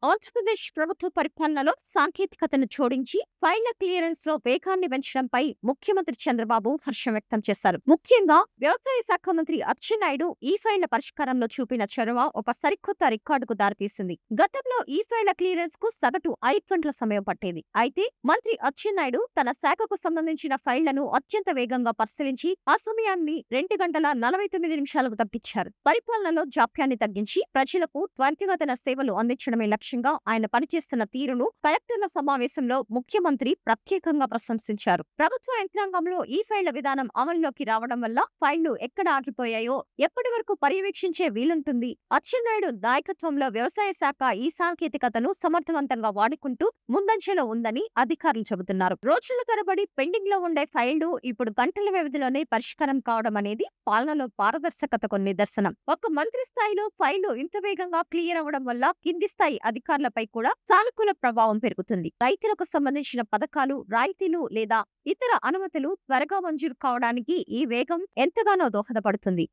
ఆంధ్రప్రదేశ్ ప్రభుత్వ పరిపాలనలో సాంకేతికతను జోడించి ఫైళ్ల క్లియరెన్స్ లో వేగాన్ని పెంచడంపై ముఖ్యమంత్రి చంద్రబాబు హర్షం వ్యక్తం చేశారు. ముఖ్యంగా వ్యవసాయ శాఖ మంత్రి అచ్చెన్నాయుడు ఈ ఫైళ్ల పరిష్కారంలో చూపిన చొరవ ఒక సరికొత్త రికార్డుకు దారితీసింది. గతంలో ఈ ఫైళ్ల క్లియరెన్స్ కు సగటు 5 గంటల సమయం పట్టేది. అయితే మంత్రి అచ్చెన్నాయుడు తన శాఖకు సంబంధించిన ఫైళ్లను అత్యంత వేగంగా పరిశీలించి ఆ సమయాన్ని 2 గంటల 49 నిమిషాలకు తగ్గించారు. పరిపాలనలో జాప్యాన్ని తగ్గించి ప్రజలకు త్వరితగతిన సేవలు అందించడమే లక్ష్యంగా ఆయన పనిచేస్తున్న తీరును కలెక్టర్ల సమావేశంలో ముఖ్యమంత్రి ప్రత్యేకంగా ప్రశంసించారు. ప్రభుత్వ యంత్రాంగంలో ఈ ఫైళ్ల విధానం అమలులోకి రావడం వల్ల ఫైళ్లు ఎక్కడ ఆగిపోయాయో ఎప్పటి వరకు పర్యవేక్షించే వీలుంటుంది. అచ్చెన్నాయుడు నాయకత్వంలో వ్యవసాయ శాఖ ఈ సాంకేతికతను సమర్థవంతంగా వాడుకుంటూ ముందంజలో ఉందని అధికారులు చెబుతున్నారు. రోజుల తరబడి పెండింగ్ లో ఉండే ఫైళ్లు ఇప్పుడు గంటల వ్యవధిలోనే పరిష్కారం కావడం అనేది పాలనలో పారదర్శకతకు నిదర్శనం. ఒక మంత్రి స్థాయిలో ఫైళ్లు ఇంత వేగంగా క్లియర్ అవ్వడం వల్ల కింది స్థాయి అధికారులపై కూడా సానుకూల ప్రభావం పెరుగుతుంది. రైతులకు సంబంధించిన పథకాలు, రాయితీలు లేదా ఇతర అనుమతులు త్వరగా మంజూరు కావడానికి ఈ వేగం ఎంతగానో దోహదపడుతుంది.